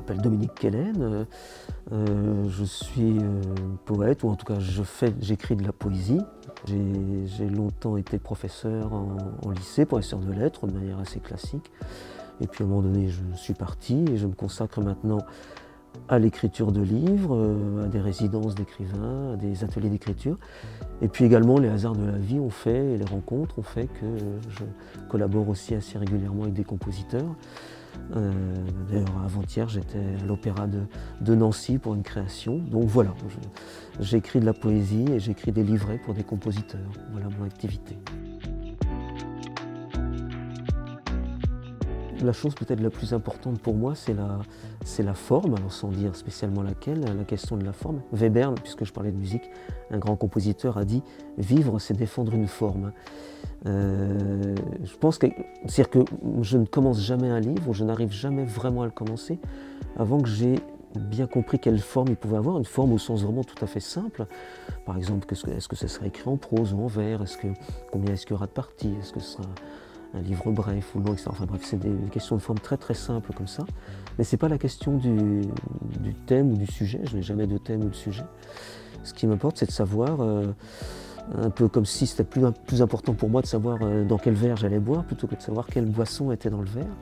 m'appelle Dominique Quellen, je suis poète, ou en tout cas j'écris de la poésie. J'ai longtemps été professeur en lycée, professeur de lettres de manière assez classique. Et puis à un moment donné, je suis parti et je me consacre maintenant à l'écriture de livres, à des résidences d'écrivains, à des ateliers d'écriture. Et puis également, les hasards de la vie ont fait, et les rencontres ont fait que je collabore aussi assez régulièrement avec des compositeurs. D'ailleurs, avant-hier, j'étais à l'Opéra de Nancy pour une création. Donc voilà, j'écris de la poésie et j'écris des livrets pour des compositeurs. Voilà mon activité. La chose peut-être la plus importante pour moi, c'est la forme, alors sans dire spécialement laquelle, la question de la forme. Webern, puisque je parlais de musique, un grand compositeur, a dit « Vivre, c'est défendre une forme ». Je pense que, c'est-à-dire que je ne commence jamais un livre, ou je n'arrive jamais vraiment à le commencer, avant que j'ai bien compris quelle forme il pouvait avoir, une forme au sens vraiment tout à fait simple. Par exemple, est-ce que ça serait écrit en prose ou en vers, combien est-ce qu'il y aura de parties, est-ce que ce sera un livre bref ou long, etc. Enfin bref, c'est des questions de forme très très simples comme ça. Mais ce n'est pas la question du thème ou du sujet, je n'ai jamais de thème ou de sujet. Ce qui m'importe, c'est de savoir, un peu comme si c'était plus important pour moi de savoir dans quel verre j'allais boire, plutôt que de savoir quelle boisson était dans le verre.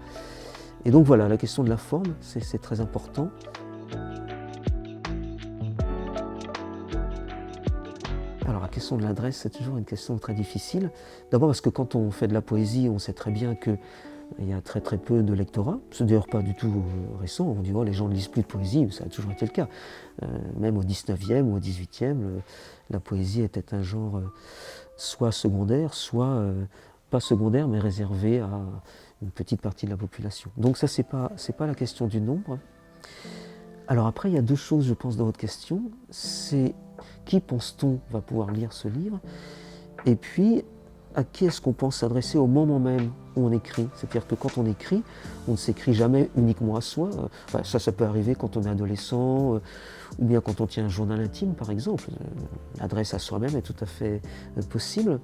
Et donc voilà, la question de la forme, c'est très important. Alors la question de l'adresse, c'est toujours une question très difficile. D'abord parce que quand on fait de la poésie, on sait très bien qu'il y a très très peu de lectorat. C'est d'ailleurs pas du tout récent. On dit oh, les gens ne lisent plus de poésie, ça a toujours été le cas. Même au 19e ou au 18e, la poésie était un genre soit secondaire, soit pas secondaire, mais réservé à une petite partie de la population. Donc ça, c'est pas la question du nombre. Alors après, il y a deux choses, je pense, dans votre question. C'est qui pense-t-on va pouvoir lire ce livre? Et puis, à qui est-ce qu'on pense s'adresser au moment même où on écrit? C'est-à-dire que quand on écrit, on ne s'écrit jamais uniquement à soi. Enfin, ça peut arriver quand on est adolescent, ou bien quand on tient un journal intime, par exemple. L'adresse à soi-même est tout à fait possible.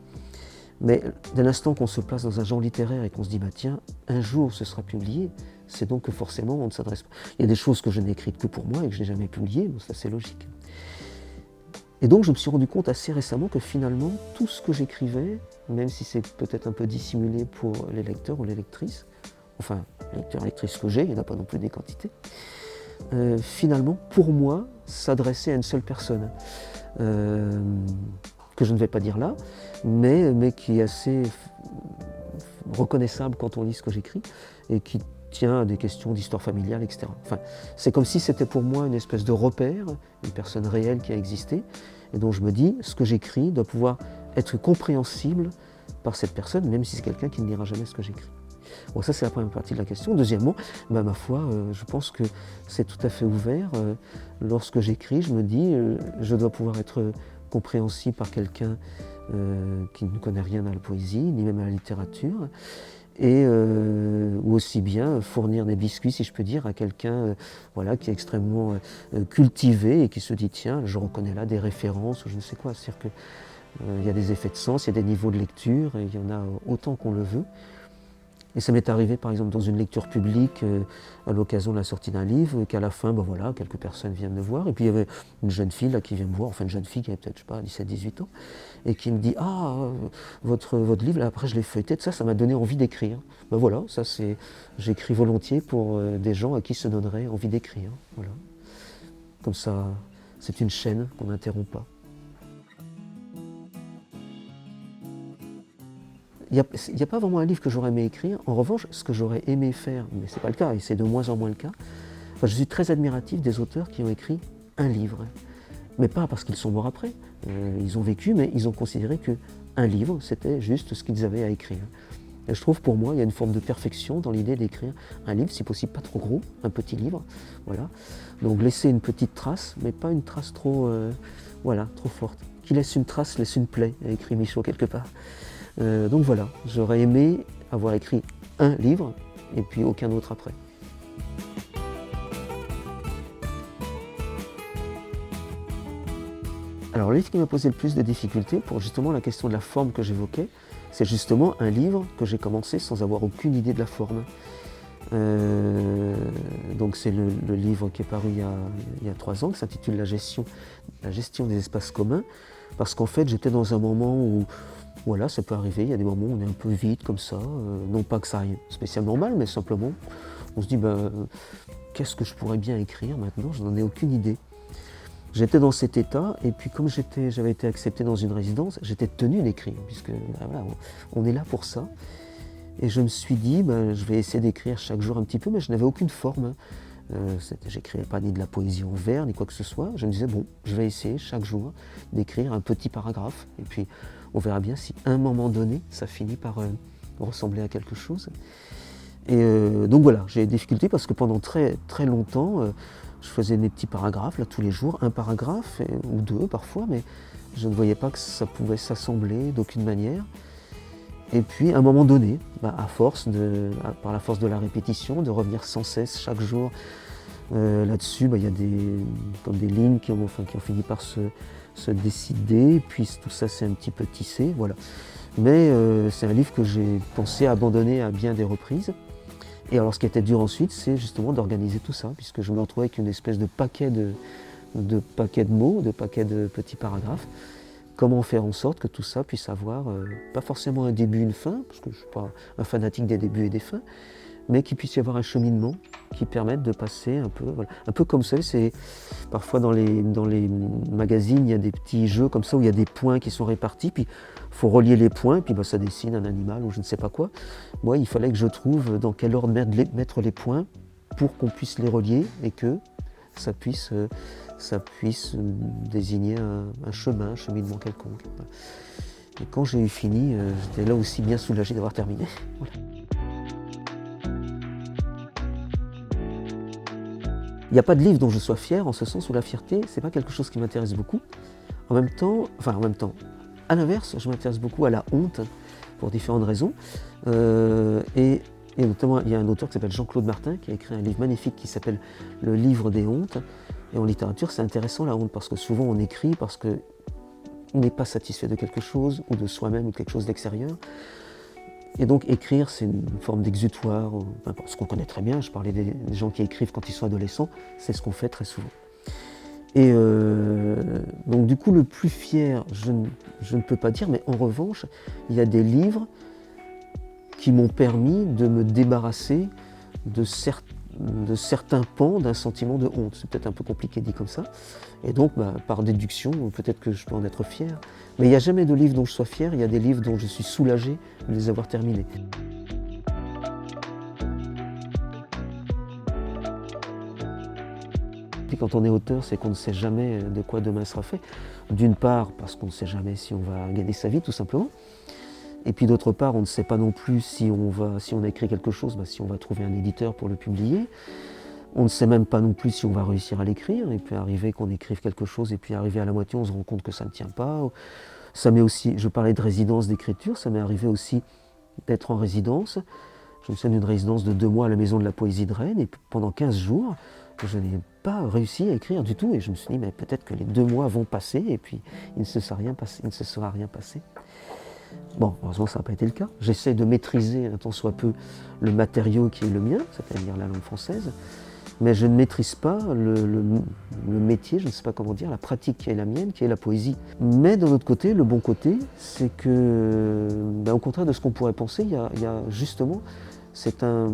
Mais dès l'instant qu'on se place dans un genre littéraire et qu'on se dit bah, « tiens, un jour ce sera publié », c'est donc que forcément on ne s'adresse pas. Il y a des choses que je n'ai écrites que pour moi et que je n'ai jamais publiées, donc ça c'est logique. Et donc je me suis rendu compte assez récemment que finalement tout ce que j'écrivais, même si c'est peut-être un peu dissimulé pour les lecteurs ou les lectrices, enfin les lecteurs et lectrices que j'ai, il n'y en a pas non plus des quantités, finalement pour moi s'adressait à une seule personne. Que je ne vais pas dire là, mais qui est assez reconnaissable quand on lit ce que j'écris et qui tient à des questions d'histoire familiale, etc. Enfin, c'est comme si c'était pour moi une espèce de repère, une personne réelle qui a existé, et dont je me dis, ce que j'écris doit pouvoir être compréhensible par cette personne, même si c'est quelqu'un qui ne lira jamais ce que j'écris. Bon, ça c'est la première partie de la question. Deuxièmement, ma foi, je pense que c'est tout à fait ouvert. Lorsque j'écris, je me dis, je dois pouvoir être compréhensible par quelqu'un qui ne connaît rien à la poésie, ni même à la littérature, et ou aussi bien fournir des biscuits, si je peux dire, à quelqu'un voilà, qui est extrêmement cultivé et qui se dit tiens, je reconnais là des références ou je ne sais quoi. C'est-à-dire qu'il y a des effets de sens, il y a des niveaux de lecture, et il y en a autant qu'on le veut. Et ça m'est arrivé par exemple dans une lecture publique à l'occasion de la sortie d'un livre, qu'à la fin, ben voilà, quelques personnes viennent me voir, et puis il y avait une jeune fille là, qui vient me voir, enfin une jeune fille qui avait peut-être, je sais pas, 17-18 ans, et qui me dit « Ah, votre livre, là, après je l'ai feuilleté, ça m'a donné envie d'écrire. » Ben voilà, ça c'est, j'écris volontiers pour des gens à qui ça donnerait envie d'écrire. Voilà. Comme ça, c'est une chaîne qu'on n'interrompt pas. Il n'y a pas vraiment un livre que j'aurais aimé écrire. En revanche, ce que j'aurais aimé faire, mais ce n'est pas le cas, et c'est de moins en moins le cas, enfin, je suis très admiratif des auteurs qui ont écrit un livre. Mais pas parce qu'ils sont morts après. Ils ont vécu, mais ils ont considéré qu'un livre, c'était juste ce qu'ils avaient à écrire. Et je trouve, pour moi, il y a une forme de perfection dans l'idée d'écrire un livre, si possible pas trop gros, un petit livre. Voilà. Donc laisser une petite trace, mais pas une trace trop, voilà, trop forte. Qui laisse une trace, laisse une plaie, a écrit Michaud quelque part. Donc voilà, j'aurais aimé avoir écrit un livre et puis aucun autre après. Alors le livre qui m'a posé le plus de difficultés pour justement la question de la forme que j'évoquais, c'est justement un livre que j'ai commencé sans avoir aucune idée de la forme. Donc c'est le livre qui est paru il y a 3 ans, qui s'intitule la gestion des espaces communs, parce qu'en fait j'étais dans un moment où, voilà, ça peut arriver, il y a des moments où on est un peu vide comme ça, non pas que ça aille spécialement mal, mais simplement on se dit qu'est-ce que je pourrais bien écrire maintenant, je n'en ai aucune idée. J'étais dans cet état, et puis comme j'avais été accepté dans une résidence, j'étais tenu d'écrire, puisque voilà, on est là pour ça. Et je me suis dit, je vais essayer d'écrire chaque jour un petit peu, mais je n'avais aucune forme. J'écrivais pas ni de la poésie en vers, ni quoi que ce soit. Je me disais, bon, je vais essayer chaque jour d'écrire un petit paragraphe, et puis on verra bien si à un moment donné, ça finit par ressembler à quelque chose. Et donc voilà, j'ai des difficultés parce que pendant très, très longtemps, je faisais des petits paragraphes, là, tous les jours, un paragraphe, ou 2 parfois, mais je ne voyais pas que ça pouvait s'assembler d'aucune manière. Et puis à un moment donné, par la force de la répétition, de revenir sans cesse chaque jour là-dessus, il y a comme des lignes qui ont fini par se décider, et puis tout ça s'est un petit peu tissé, voilà. Mais c'est un livre que j'ai pensé abandonner à bien des reprises. Et alors ce qui était dur ensuite, c'est justement d'organiser tout ça, puisque je me retrouvais avec une espèce de paquet de mots, de paquets de petits paragraphes. Comment faire en sorte que tout ça puisse avoir, pas forcément un début, une fin, parce que je ne suis pas un fanatique des débuts et des fins, mais qu'il puisse y avoir un cheminement qui permette de passer un peu, voilà. Un peu comme ça, c'est parfois dans les magazines, il y a des petits jeux comme ça où il y a des points qui sont répartis, puis il faut relier les points, puis ça dessine un animal ou je ne sais pas quoi. Moi, il fallait que je trouve dans quel ordre mettre les points pour qu'on puisse les relier et que ça puisse désigner un chemin, un cheminement quelconque. Et quand j'ai eu fini, j'étais là aussi bien soulagé d'avoir terminé. Voilà. Il n'y a pas de livre dont je sois fier, en ce sens où la fierté, c'est pas quelque chose qui m'intéresse beaucoup. En même temps, à l'inverse, je m'intéresse beaucoup à la honte, pour différentes raisons. Et notamment, il y a un auteur qui s'appelle Jean-Claude Martin, qui a écrit un livre magnifique qui s'appelle Le livre des hontes. Et en littérature, c'est intéressant la honte, parce que souvent on écrit parce qu'on n'est pas satisfait de quelque chose, ou de soi-même, ou de quelque chose d'extérieur. Et donc écrire, c'est une forme d'exutoire, ce qu'on connaît très bien. Je parlais des gens qui écrivent quand ils sont adolescents, c'est ce qu'on fait très souvent. Et donc du coup, le plus fier, je ne peux pas dire, mais en revanche, il y a des livres qui m'ont permis de me débarrasser de certains pans d'un sentiment de honte. C'est peut-être un peu compliqué dit comme ça. Et donc, par déduction, peut-être que je peux en être fier. Mais il n'y a jamais de livre dont je sois fier, il y a des livres dont je suis soulagé de les avoir terminés. Puis quand on est auteur, c'est qu'on ne sait jamais de quoi demain sera fait. D'une part, parce qu'on ne sait jamais si on va gagner sa vie, tout simplement. Et puis d'autre part, on ne sait pas non plus si on a écrit quelque chose, si on va trouver un éditeur pour le publier. On ne sait même pas non plus si on va réussir à l'écrire. Il peut arriver qu'on écrive quelque chose et puis arrivé à la moitié, on se rend compte que ça ne tient pas. Ça m'est aussi, je parlais de résidence d'écriture, ça m'est arrivé aussi d'être en résidence. Je me souviens d'une résidence de 2 mois à la Maison de la Poésie de Rennes, et pendant 15 jours, je n'ai pas réussi à écrire du tout. Et je me suis dit, mais peut-être que les 2 mois vont passer, et puis il ne se sera rien passé. Bon, heureusement, ça n'a pas été le cas. J'essaie de maîtriser un tant soit peu le matériau qui est le mien, c'est-à-dire la langue française, mais je ne maîtrise pas le métier, je ne sais pas comment dire, la pratique qui est la mienne, qui est la poésie. Mais d'un autre côté, le bon côté, c'est que, au contraire de ce qu'on pourrait penser, il y a justement, c'est un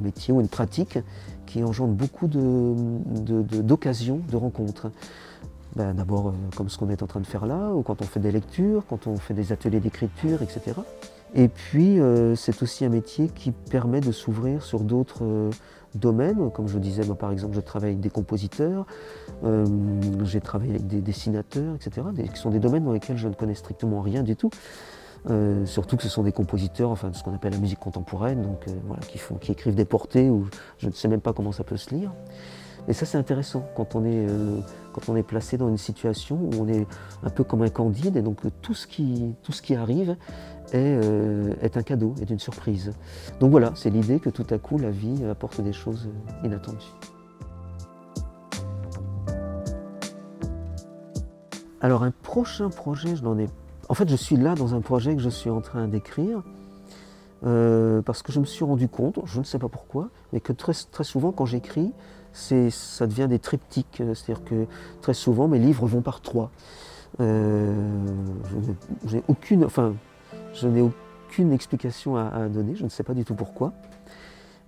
métier ou une pratique qui engendre beaucoup d'occasions, de rencontres. D'abord, comme ce qu'on est en train de faire là, ou quand on fait des lectures, quand on fait des ateliers d'écriture, etc. Et puis, c'est aussi un métier qui permet de s'ouvrir sur d'autres domaines. Comme je disais, par exemple, je travaille avec des compositeurs, j'ai travaillé avec des dessinateurs, etc., qui sont des domaines dans lesquels je ne connais strictement rien du tout. Surtout que ce sont des compositeurs, de ce qu'on appelle la musique contemporaine, donc qui écrivent des portées où je ne sais même pas comment ça peut se lire. Et ça, c'est intéressant quand on est placé dans une situation où on est un peu comme un Candide, et donc tout ce qui arrive est un cadeau, est une surprise. Donc voilà, c'est l'idée que tout à coup, la vie apporte des choses inattendues. Alors un prochain projet, en fait, je suis là dans un projet que je suis en train d'écrire, Parce que je me suis rendu compte, je ne sais pas pourquoi, mais que très, très souvent quand j'écris, ça devient des triptyques. C'est-à-dire que très souvent mes livres vont par trois. Je n'ai aucune, enfin, je n'ai aucune explication à donner, je ne sais pas du tout pourquoi.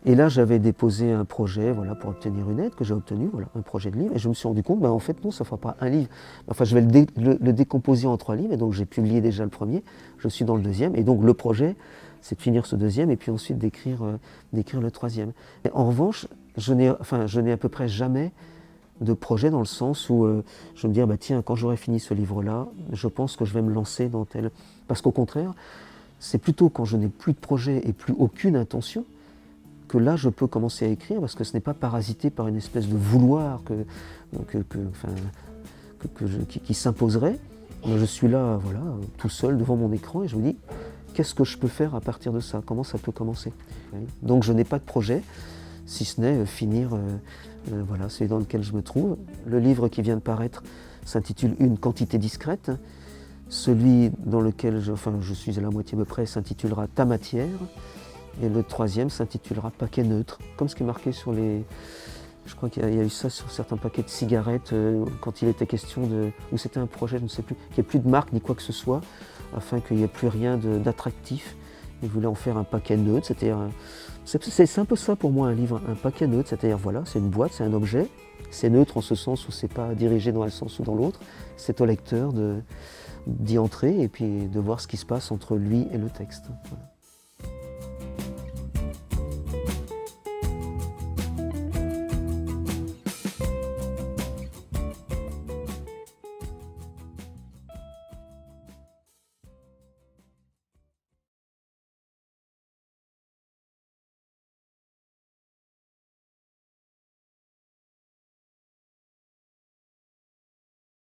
Et là, j'avais déposé un projet voilà, pour obtenir une aide que j'ai obtenu, voilà, un projet de livre, et je me suis rendu compte, en fait, non, ça ne fera pas un livre. Enfin, je vais le décomposer en 3 livres, et donc j'ai publié déjà le premier, je suis dans le deuxième, et donc le projet, c'est de finir ce deuxième, et puis ensuite d'écrire le troisième. Et en revanche, je n'ai à peu près jamais de projet dans le sens où je me dis, tiens, quand j'aurai fini ce livre-là, je pense que je vais me lancer dans tel... Parce qu'au contraire, c'est plutôt quand je n'ai plus de projet et plus aucune intention, que là je peux commencer à écrire parce que ce n'est pas parasité par une espèce de vouloir qui s'imposerait. Moi, je suis là, voilà, tout seul devant mon écran et je me dis qu'est-ce que je peux faire à partir de ça, comment ça peut commencer. Donc je n'ai pas de projet, si ce n'est finir voilà, celui dans lequel je me trouve. Le livre qui vient de paraître s'intitule Une quantité discrète. Celui dans lequel je suis à la moitié à peu près s'intitulera Ta matière. Et le troisième s'intitulera Paquet neutre, comme ce qui est marqué sur les... Je crois qu'il y a eu ça sur certains paquets de cigarettes, quand il était question de... Ou c'était un projet, je ne sais plus, qu'il n'y ait plus de marque ni quoi que ce soit, afin qu'il n'y ait plus rien d'attractif. Il voulait en faire un paquet neutre, c'est-à-dire... C'est un peu ça pour moi un livre, un paquet neutre, c'est-à-dire voilà, c'est une boîte, c'est un objet, c'est neutre en ce sens où c'est pas dirigé dans un sens ou dans l'autre, c'est au lecteur d'y entrer et puis de voir ce qui se passe entre lui et le texte. Voilà.